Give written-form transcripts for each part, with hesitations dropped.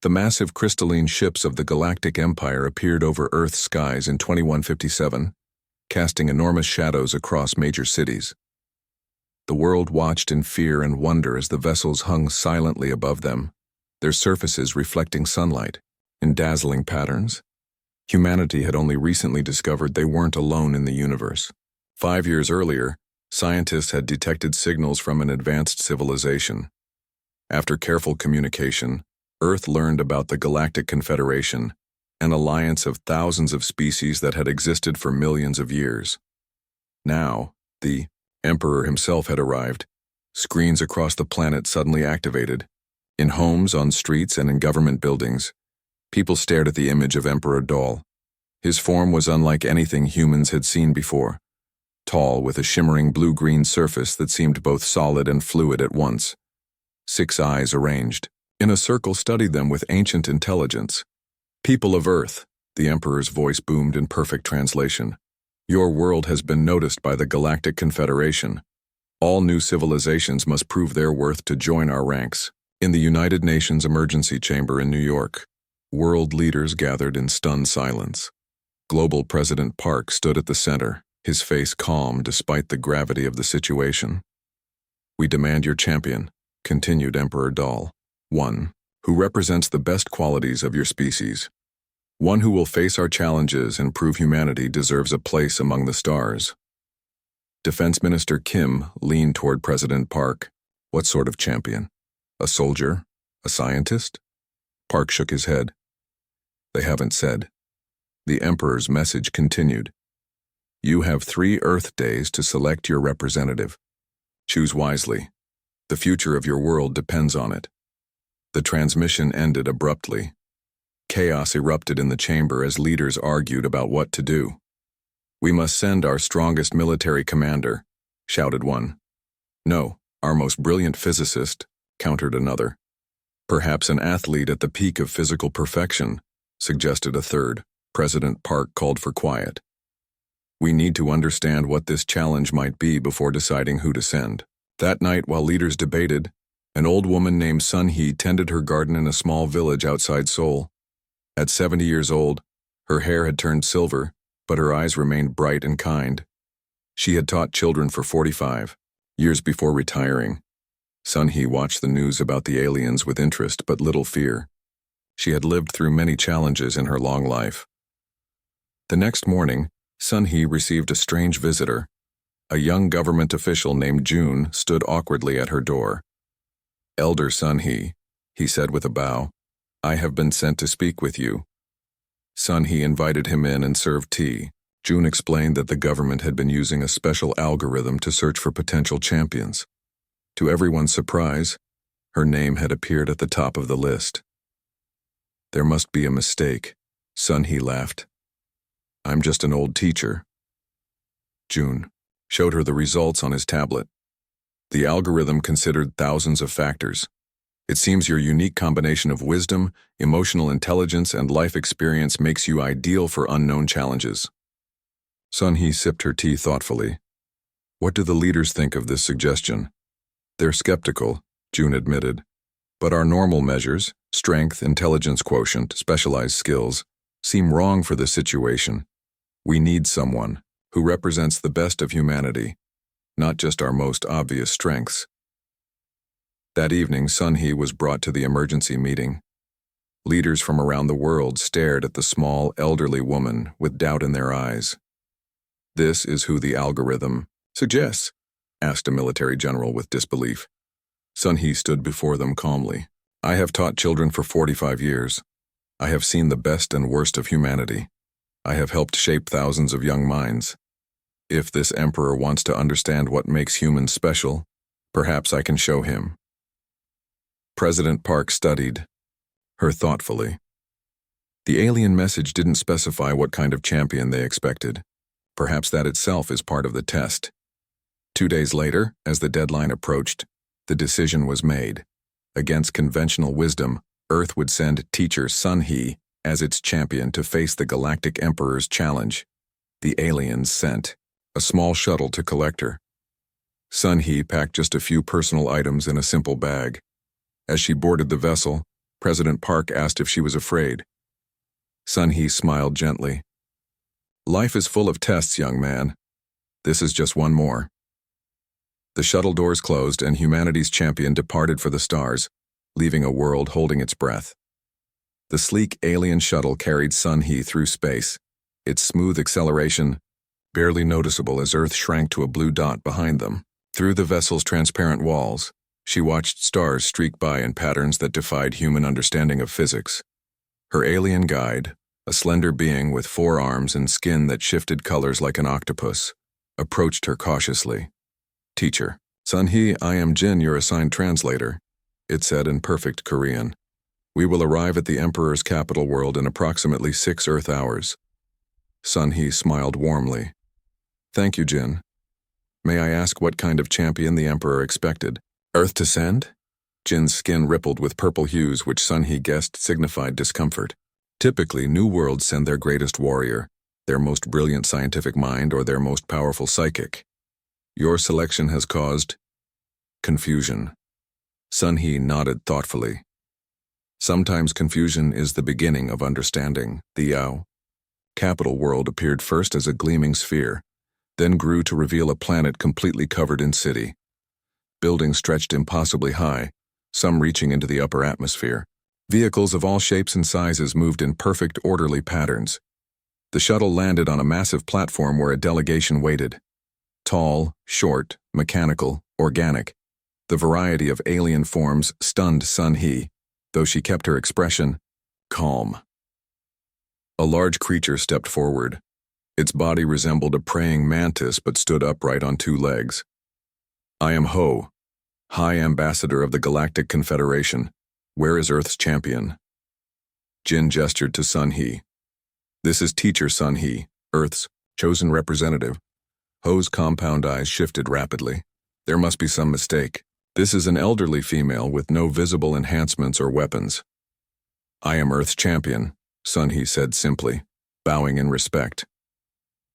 The massive crystalline ships of the Galactic Empire appeared over Earth's skies in 2157, casting enormous shadows across major cities. The world watched in fear and wonder as the vessels hung silently above them, their surfaces reflecting sunlight in dazzling patterns. Humanity had only recently discovered they weren't alone in the universe. 5 years earlier, scientists had detected signals from an advanced civilization. After careful communication, Earth learned about the Galactic Confederation, an alliance of thousands of species that had existed for millions of years. Now, the Emperor himself had arrived. Screens across the planet suddenly activated. In homes, on streets, and in government buildings, people stared at the image of Emperor Doll. His form was unlike anything humans had seen before. Tall, with a shimmering blue-green surface that seemed both solid and fluid at once. 6 eyes arranged in a circle studied them with ancient intelligence. "People of Earth," the Emperor's voice boomed in perfect translation. "Your world has been noticed by the Galactic Confederation. All new civilizations must prove their worth to join our ranks." In the United Nations Emergency Chamber in New York, world leaders gathered in stunned silence. Global President Park stood at the center, his face calm despite the gravity of the situation. "We demand your champion," continued Emperor Doll. "One who represents the best qualities of your species. One who will face our challenges and prove humanity deserves a place among the stars." Defense Minister Kim leaned toward President Park. "What sort of champion? A soldier? A scientist?" Park shook his head. "They haven't said." The Emperor's message continued. "You have 3 Earth days to select your representative. Choose wisely. The future of your world depends on it." The transmission ended abruptly. Chaos erupted in the chamber as leaders argued about what to do. "We must send our strongest military commander," shouted one. "No, our most brilliant physicist," countered another. "Perhaps an athlete at the peak of physical perfection," suggested a third. President Park called for quiet. "We need to understand what this challenge might be before deciding who to send." That night, while leaders debated, an old woman named Sun Hee tended her garden in a small village outside Seoul. At 70 years old, her hair had turned silver, but her eyes remained bright and kind. She had taught children for 45 years before retiring. Sun Hee watched the news about the aliens with interest but little fear. She had lived through many challenges in her long life. The next morning, Sun Hee received a strange visitor. A young government official named June stood awkwardly at her door. "Elder Sun Hee," he said with a bow, "I have been sent to speak with you." Sun Hee invited him in and served tea. June explained that the government had been using a special algorithm to search for potential champions. To everyone's surprise, her name had appeared at the top of the list. "There must be a mistake," Sun Hee laughed. "I'm just an old teacher." June showed her the results on his tablet. The algorithm considered thousands of factors. "It seems your unique combination of wisdom, emotional intelligence, and life experience makes you ideal for unknown challenges." Sun Hee sipped her tea thoughtfully. "What do the leaders think of this suggestion?" "They're skeptical," June admitted. "But our normal measures, strength, intelligence quotient, specialized skills, seem wrong for this situation. We need someone who represents the best of humanity, not just our most obvious strengths." That evening, Sun Hee was brought to the emergency meeting. Leaders from around the world stared at the small, elderly woman with doubt in their eyes. "This is who the algorithm suggests?" asked a military general with disbelief. Sun Hee stood before them calmly. "I have taught children for 45 years. I have seen the best and worst of humanity. I have helped shape thousands of young minds. If this emperor wants to understand what makes humans special, perhaps I can show him." President Park studied her thoughtfully. The alien message didn't specify what kind of champion they expected. Perhaps that itself is part of the test. 2 days later, as the deadline approached, the decision was made. Against conventional wisdom, Earth would send teacher Sun Hee as its champion to face the Galactic Emperor's challenge. The aliens sent a small shuttle to collect her. Sun Hee packed just a few personal items in a simple bag. As she boarded the vessel, President Park asked if she was afraid. Sun Hee smiled gently. Life is full of tests, young man. This is just one more. The shuttle doors closed and humanity's champion departed for the stars, leaving a world holding its breath. The sleek alien shuttle carried Sun Hee through space, its smooth acceleration barely noticeable as Earth shrank to a blue dot behind them. Through the vessel's transparent walls, she watched stars streak by in patterns that defied human understanding of physics. Her alien guide, a slender being with 4 arms and skin that shifted colors like an octopus, approached her cautiously. Teacher, Sun Hee, I am Jin, your assigned translator, it said in perfect Korean. We will arrive at the Emperor's capital world in approximately 6 Earth hours. Sun Hee smiled warmly. Thank you, Jin. May I ask what kind of champion the Emperor expected? Earth to send? Jin's skin rippled with purple hues which Sun Hee guessed signified discomfort. Typically, new worlds send their greatest warrior, their most brilliant scientific mind, or their most powerful psychic. Your selection has caused confusion. Sun Hee nodded thoughtfully. Sometimes confusion is the beginning of understanding. The Yao capital world appeared first as a gleaming sphere, then grew to reveal a planet completely covered in city. Buildings stretched impossibly high, some reaching into the upper atmosphere. Vehicles of all shapes and sizes moved in perfect, orderly patterns. The shuttle landed on a massive platform where a delegation waited. Tall, short, mechanical, organic. The variety of alien forms stunned Sun Hee, though she kept her expression calm. A large creature stepped forward. Its body resembled a praying mantis but stood upright on 2 legs. I am Ho, High Ambassador of the Galactic Confederation. Where is Earth's champion? Jin gestured to Sun Hee. This is Teacher Sun Hee, Earth's chosen representative. Ho's compound eyes shifted rapidly. There must be some mistake. This is an elderly female with no visible enhancements or weapons. I am Earth's champion, Sun Hee said simply, bowing in respect.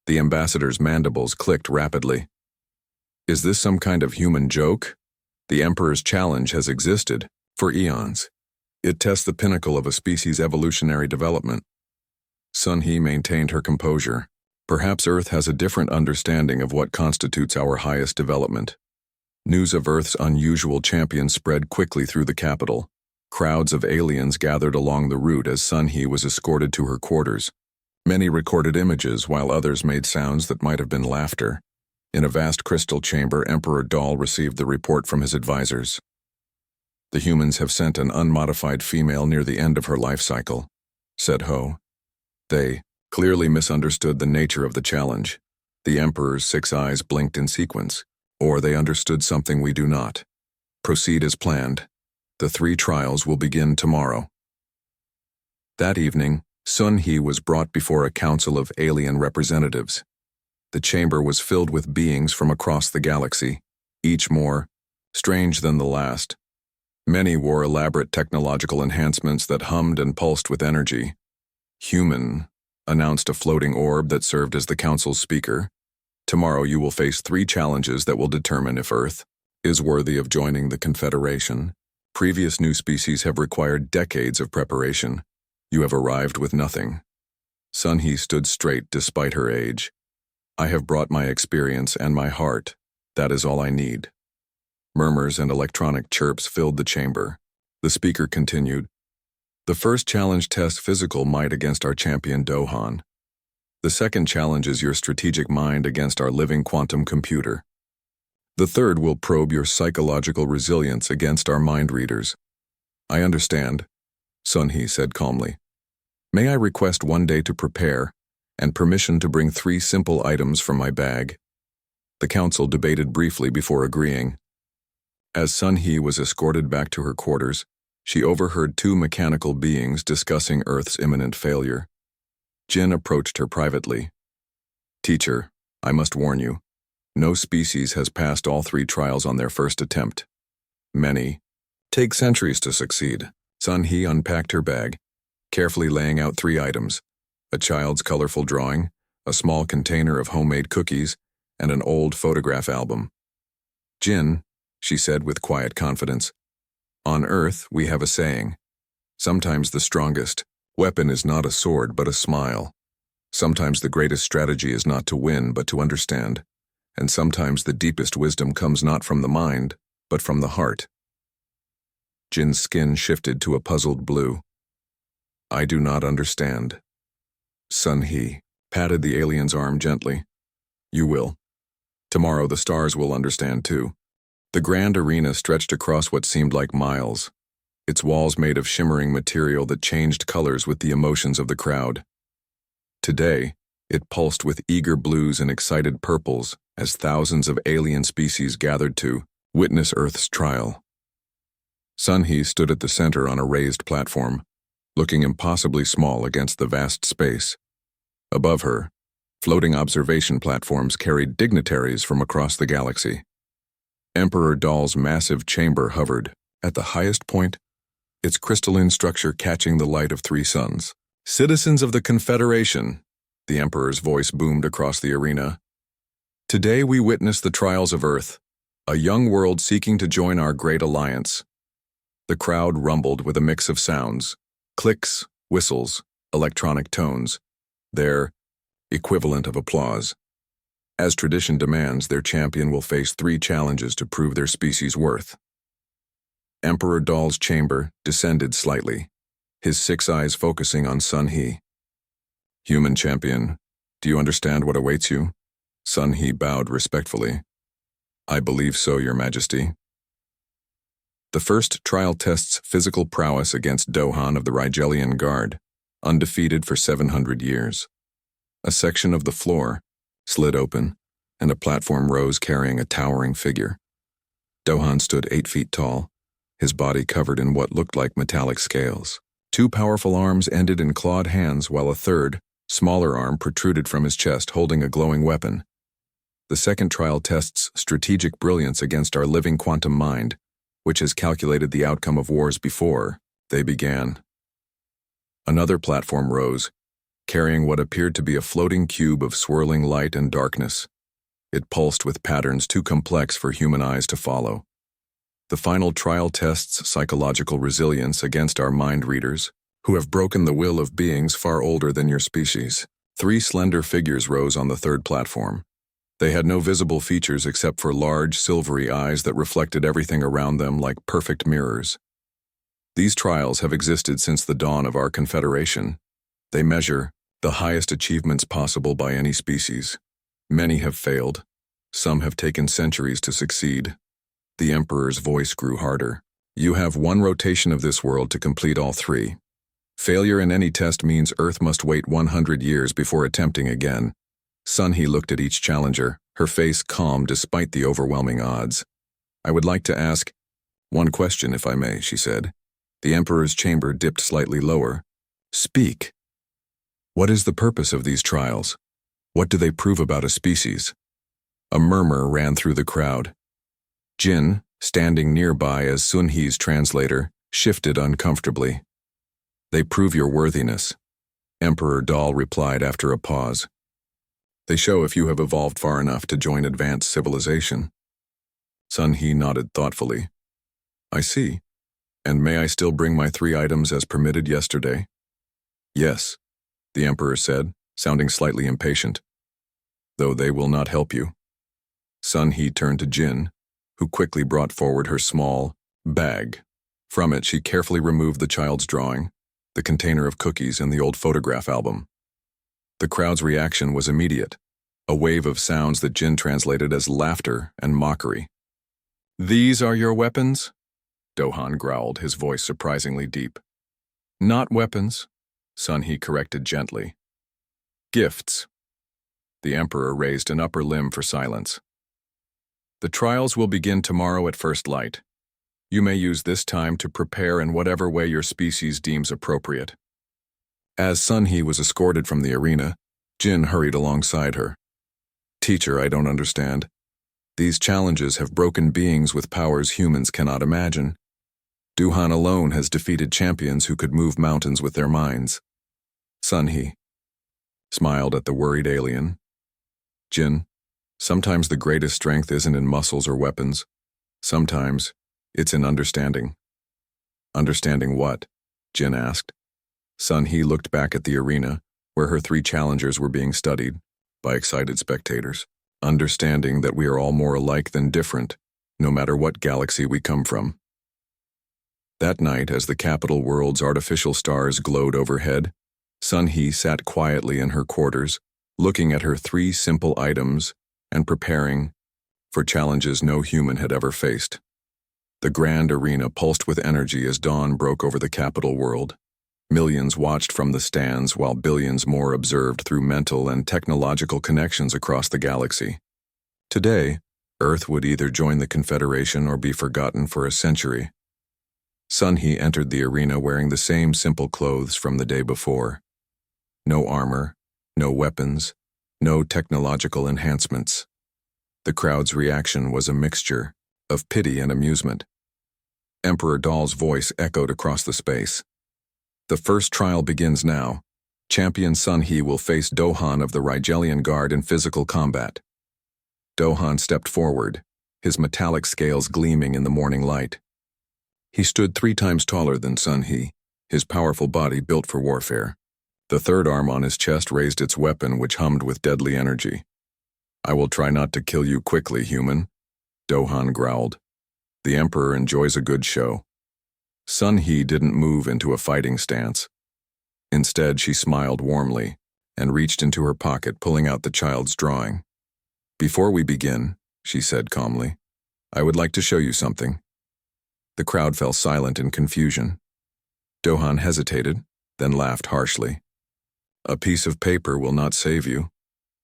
The ambassador's mandibles clicked rapidly. Is this some kind of human joke? The Emperor's challenge has existed for eons. It tests the pinnacle of a species' evolutionary development. Sun Hee maintained her composure. Perhaps Earth has a different understanding of what constitutes our highest development. News of Earth's unusual champion spread quickly through the capital. Crowds of aliens gathered along the route as Sun Hee was escorted to her quarters. Many recorded images, while others made sounds that might have been laughter. In a vast crystal chamber, Emperor Dahl received the report from his advisors. The humans have sent an unmodified female near the end of her life cycle, said Ho. They clearly misunderstood the nature of the challenge. The Emperor's 6 eyes blinked in sequence, or they understood something we do not. Proceed as planned. The 3 trials will begin tomorrow. That evening, Sun Hee was brought before a council of alien representatives. The chamber was filled with beings from across the galaxy, each more strange than the last. Many wore elaborate technological enhancements that hummed and pulsed with energy. Human, announced a floating orb that served as the council's speaker. Tomorrow you will face 3 challenges that will determine if Earth is worthy of joining the Confederation. Previous new species have required decades of preparation. You have arrived with nothing. Sun Hee stood straight despite her age. I have brought my experience and my heart. That is all I need. Murmurs and electronic chirps filled the chamber. The speaker continued. The first challenge tests physical might against our champion Dohan. The second challenge is your strategic mind against our living quantum computer. The third will probe your psychological resilience against our mind readers. I understand, Sun Hee said calmly. May I request 1 day to prepare, and permission to bring 3 simple items from my bag? The council debated briefly before agreeing. As Sun Hee was escorted back to her quarters, she overheard 2 mechanical beings discussing Earth's imminent failure. Jin approached her privately. Teacher, I must warn you. No species has passed all 3 trials on their first attempt. Many take centuries to succeed. Sun Hee unpacked her bag, carefully laying out 3 items: a child's colorful drawing, a small container of homemade cookies, and an old photograph album. Jin, she said with quiet confidence, on Earth we have a saying, Sometimes the strongest weapon is not a sword but a smile. Sometimes the greatest strategy is not to win but to understand. And sometimes the deepest wisdom comes not from the mind, but from the heart. Jin's skin shifted to a puzzled blue. I do not understand. Sun He patted the alien's arm gently. You will. Tomorrow the stars will understand too. The grand arena stretched across what seemed like miles, its walls made of shimmering material that changed colors with the emotions of the crowd. Today, it pulsed with eager blues and excited purples as thousands of alien species gathered to witness Earth's trial. Sun He stood at the center on a raised platform, looking impossibly small against the vast space. Above her, floating observation platforms carried dignitaries from across the galaxy. Emperor Dahl's massive chamber hovered at the highest point, its crystalline structure catching the light of 3 suns. Citizens of the Confederation, the Emperor's voice boomed across the arena. Today we witness the trials of Earth, a young world seeking to join our great alliance. The crowd rumbled with a mix of sounds, clicks, whistles, electronic tones, their equivalent of applause. As tradition demands, their champion will face 3 challenges to prove their species' worth. Emperor Dahl's chamber descended slightly, his 6 eyes focusing on Sun He. Human champion, do you understand what awaits you? Sun He bowed respectfully. I believe so, Your Majesty. The first trial tests physical prowess against Dohan of the Rigelian Guard, undefeated for 700 years. A section of the floor slid open, and a platform rose carrying a towering figure. Dohan stood 8 feet tall, his body covered in what looked like metallic scales. 2 powerful arms ended in clawed hands, while a third, smaller arm protruded from his chest holding a glowing weapon. The second trial tests strategic brilliance against our living quantum mind, which has calculated the outcome of wars before they began. Another platform rose, carrying what appeared to be a floating cube of swirling light and darkness. It pulsed with patterns too complex for human eyes to follow. The final trial tests psychological resilience against our mind readers, who have broken the will of beings far older than your species. 3 slender figures rose on the third platform. They had no visible features except for large, silvery eyes that reflected everything around them like perfect mirrors. These trials have existed since the dawn of our Confederation. They measure the highest achievements possible by any species. Many have failed. Some have taken centuries to succeed. The Emperor's voice grew harder. You have 1 rotation of this world to complete all 3. Failure in any test means Earth must wait 100 years before attempting again. Sun He looked at each challenger, her face calm despite the overwhelming odds. I would like to ask 1 question, if I may, she said. The Emperor's chamber dipped slightly lower. Speak. What is the purpose of these trials? What do they prove about a species? A murmur ran through the crowd. Jin, standing nearby as Sun He's translator, shifted uncomfortably. They prove your worthiness, Emperor Dahl replied after a pause. They show if you have evolved far enough to join advanced civilization. Sun He nodded thoughtfully. I see. And may I still bring my 3 items as permitted yesterday? Yes, the Emperor said, sounding slightly impatient. Though they will not help you. Sun He turned to Jin, who quickly brought forward her small bag. From it, she carefully removed the child's drawing, the container of cookies, and the old photograph album. The crowd's reaction was immediate, a wave of sounds that Jin translated as laughter and mockery. These are your weapons? Dohan growled, his voice surprisingly deep. Not weapons, Sun He corrected gently. Gifts. The Emperor raised an upper limb for silence. The trials will begin tomorrow at first light. You may use this time to prepare in whatever way your species deems appropriate. As Sun He was escorted from the arena, Jin hurried alongside her. Teacher, I don't understand. These challenges have broken beings with powers humans cannot imagine. Dohan alone has defeated champions who could move mountains with their minds. Sun He smiled at the worried alien. Jin, sometimes the greatest strength isn't in muscles or weapons. Sometimes it's in understanding. Understanding what? Jin asked. Sun-hee looked back at the arena, where her 3 challengers were being studied by excited spectators, understanding that we are all more alike than different, no matter what galaxy we come from. That night, as the capital world's artificial stars glowed overhead, Sun-hee sat quietly in her quarters, looking at her 3 simple items and preparing for challenges no human had ever faced. The grand arena pulsed with energy as dawn broke over the capital world. Millions watched from the stands while billions more observed through mental and technological connections across the galaxy. Today, Earth would either join the Confederation or be forgotten for a century. Sun-hee entered the arena wearing the same simple clothes from the day before. No armor, no weapons, no technological enhancements. The crowd's reaction was a mixture of pity and amusement. Emperor Dahl's voice echoed across the space. The first trial begins now. Champion Sun-hee will face Dohan of the Rigelian Guard in physical combat. Dohan stepped forward, his metallic scales gleaming in the morning light. He stood 3 times taller than Sun-hee, his powerful body built for warfare. The third arm on his chest raised its weapon, which hummed with deadly energy. "I will try not to kill you quickly, human," Dohan growled. "The Emperor enjoys a good show." Sun-hee didn't move into a fighting stance. Instead, she smiled warmly and reached into her pocket, pulling out the child's drawing. "Before we begin," she said calmly, "I would like to show you something." The crowd fell silent in confusion. Dohan hesitated, then laughed harshly. "A piece of paper will not save you.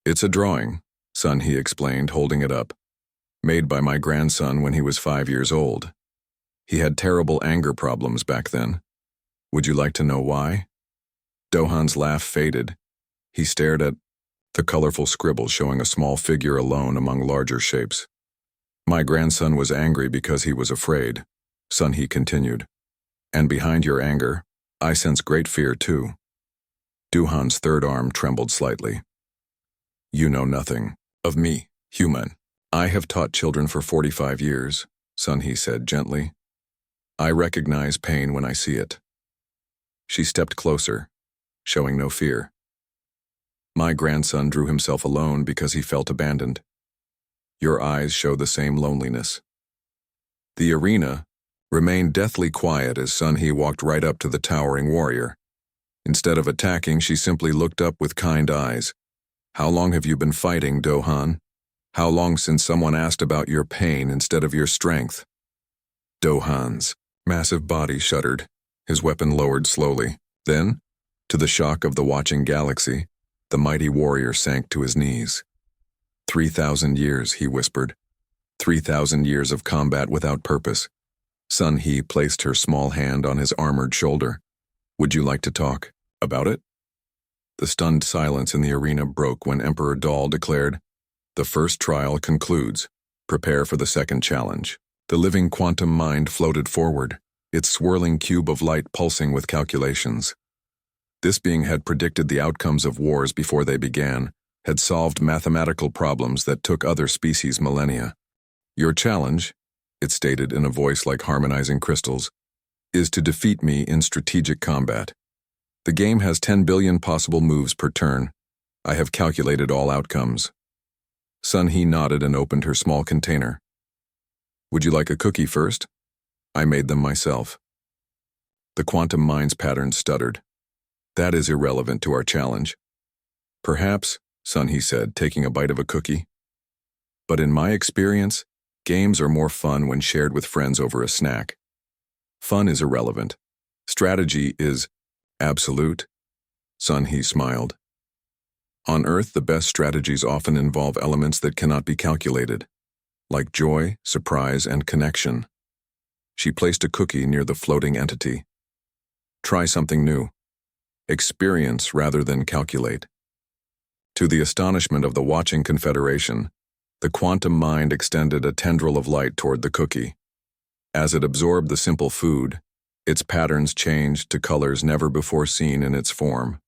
It's a drawing," Sun-hee explained, holding it up. "Made by my grandson when he was 5 years old. He had terrible anger problems back then. Would you like to know why?" Dohan's laugh faded. He stared at the colorful scribble showing a small figure alone among larger shapes. "My grandson was angry because he was afraid," Sun-hee continued. "And behind your anger, I sense great fear too." Dohan's third arm trembled slightly. "You know nothing of me, human. I have taught children for 45 years, Sun-hee said gently. "I recognize pain when I see it." She stepped closer, showing no fear. "My grandson drew himself alone because he felt abandoned. Your eyes show the same loneliness." The arena remained deathly quiet as Sun-hee walked right up to the towering warrior. Instead of attacking, she simply looked up with kind eyes. "How long have you been fighting, Dohan? How long since someone asked about your pain instead of your strength?" Dohan's massive body shuddered, his weapon lowered slowly. Then, to the shock of the watching galaxy, the mighty warrior sank to his knees. 3,000 years, he whispered. 3,000 years of combat without purpose. Sun-hee placed her small hand on his armored shoulder. "Would you like to talk about it?" The stunned silence in the arena broke when Emperor Dahl declared, "The first trial concludes. Prepare for the second challenge." The living quantum mind floated forward, its swirling cube of light pulsing with calculations. This being had predicted the outcomes of wars before they began, had solved mathematical problems that took other species millennia. "Your challenge," it stated in a voice like harmonizing crystals, "is to defeat me in strategic combat. The game has 10 billion possible moves per turn. I have calculated all outcomes." Sun-hee nodded and opened her small container. "Would you like a cookie first? I made them myself." The quantum mind's pattern stuttered. "That is irrelevant to our challenge." "Perhaps," Sun-hee said, taking a bite of a cookie. "But in my experience, games are more fun when shared with friends over a snack. Fun is irrelevant. Strategy is absolute." Sun-hee smiled. "On Earth, the best strategies often involve elements that cannot be calculated, like joy, surprise, and connection." She placed a cookie near the floating entity. "Try something new. Experience rather than calculate." To the astonishment of the watching Confederation, the quantum mind extended a tendril of light toward the cookie. As it absorbed the simple food, its patterns changed to colors never before seen in its form.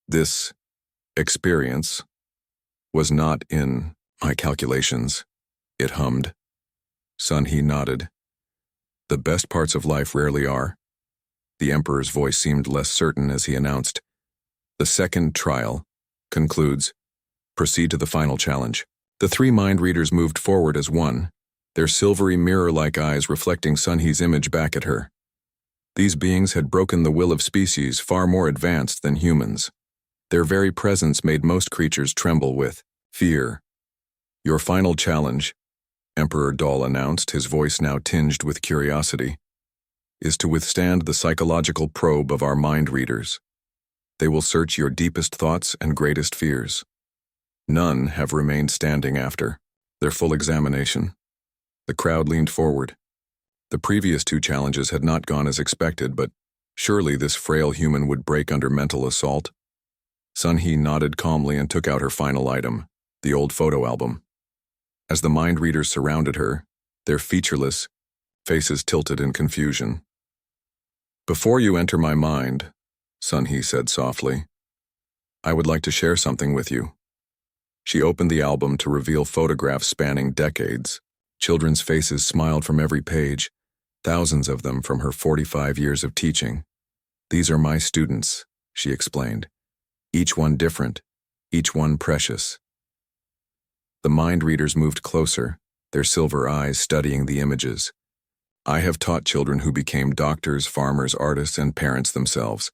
"This experience was not in my calculations," it hummed. Sun-hee nodded. "The best parts of life rarely are. The Emperor's voice seemed less certain as he announced, "The second trial concludes. Proceed to the final challenge." The three mind readers moved forward as one, their silvery mirror-like eyes reflecting Sun-Hee's image back at her. These beings had broken the will of species far more advanced than humans. Their very presence made most creatures tremble with fear. "Your final challenge," Emperor Dahl announced, his voice now tinged with curiosity, "is to withstand the psychological probe of our mind readers. They will search your deepest thoughts and greatest fears. None have remained standing after their full examination." The crowd leaned forward. The previous two challenges had not gone as expected, but surely this frail human would break under mental assault. Sun-Hee nodded calmly and took out her final item, the old photo album. As the mind readers surrounded her, their featureless faces tilted in confusion. "Before you enter my mind," Sun-Hee said softly, "I would like to share something with you." She opened the album to reveal photographs spanning decades. Children's faces smiled from every page, thousands of them from her 45 years of teaching. "These are my students," she explained. "Each one different, each one precious." The mind readers moved closer, their silver eyes studying the images. "I have taught children who became doctors, farmers, artists, and parents themselves.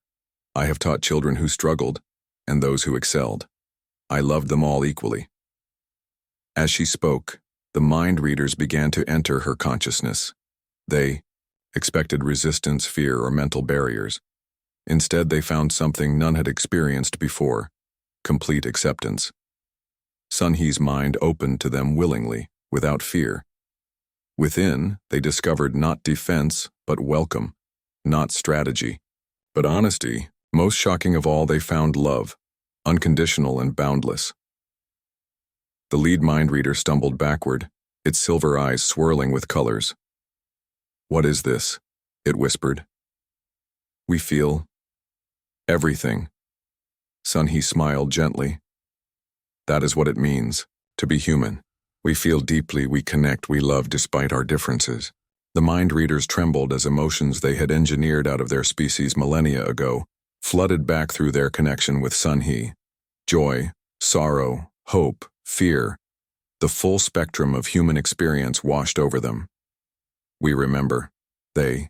I have taught children who struggled, and those who excelled. I loved them all equally." As she spoke, the mind readers began to enter her consciousness. They expected resistance, fear, or mental barriers. Instead, they found something none had experienced before: complete acceptance. Sun-Hee's mind opened to them willingly, without fear. Within, they discovered not defense, but welcome, not strategy, but honesty. Most shocking of all, they found love, unconditional and boundless. The lead mind reader stumbled backward, its silver eyes swirling with colors. "What is this?" it whispered. "We feel everything." Sun-Hee smiled gently. "That is what it means, to be human. We feel deeply, we connect, we love despite our differences." The mind readers trembled as emotions they had engineered out of their species millennia ago flooded back through their connection with Sun-Hee. Joy, sorrow, hope, fear, the full spectrum of human experience washed over them. "We remember," they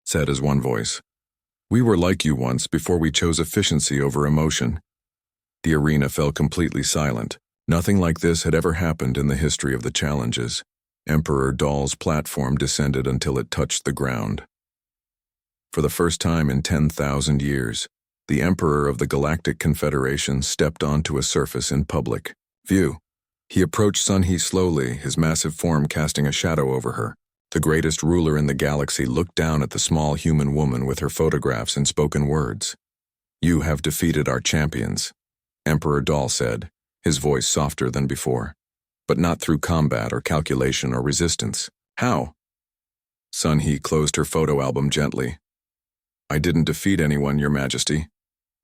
said as one voice. "We were like you once before we chose efficiency over emotion." The arena fell completely silent. Nothing like this had ever happened in the history of the challenges. Emperor Dahl's platform descended until it touched the ground. For the first time in 10,000 years, the Emperor of the Galactic Confederation stepped onto a surface in public view. He approached Sun-Hee slowly, his massive form casting a shadow over her. The greatest ruler in the galaxy looked down at the small human woman with her photographs and spoken words. "You have defeated our champions," Emperor Dahl said, his voice softer than before. "But not through combat or calculation or resistance." "How?" Sun-Hee closed her photo album gently. "I didn't defeat anyone, Your Majesty.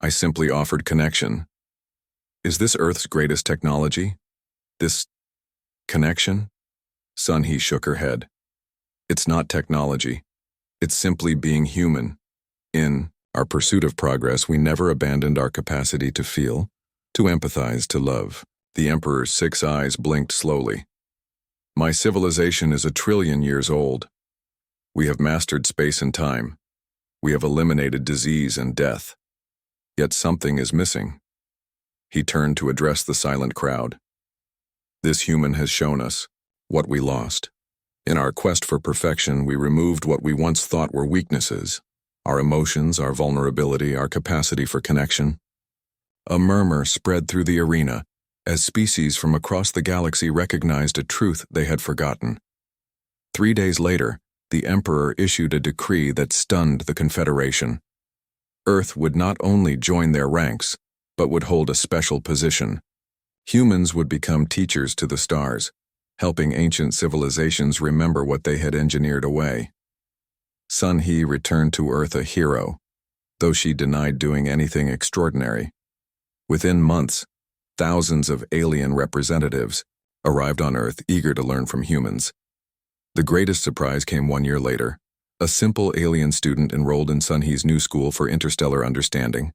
I simply offered connection. Is this Earth's greatest technology? This connection?" Sun-Hee shook her head. "It's not technology. It's simply being human. In our pursuit of progress, we never abandoned our capacity to feel, to empathize, to love." The Emperor's 6 eyes blinked slowly. "My civilization is 1 trillion years old. We have mastered space and time. We have eliminated disease and death. Yet something is missing." He turned to address the silent crowd. "This human has shown us what we lost. In our quest for perfection, we removed what we once thought were weaknesses: our emotions, our vulnerability, our capacity for connection." A murmur spread through the arena as species from across the galaxy recognized a truth they had forgotten. 3 days later, the Emperor issued a decree that stunned the Confederation. Earth would not only join their ranks, but would hold a special position. Humans would become teachers to the stars, helping ancient civilizations remember what they had engineered away. Sun-Hee returned to Earth a hero, though she denied doing anything extraordinary. Within months, thousands of alien representatives arrived on Earth eager to learn from humans. The greatest surprise came 1 year later. a simple alien student enrolled in Sun He's new school for interstellar understanding.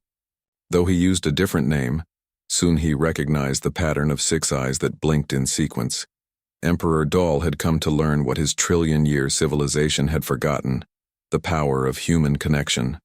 Though he used a different name, soon he recognized the pattern of 6 eyes that blinked in sequence. Emperor Dahl had come to learn what his trillion-year civilization had forgotten: the power of human connection.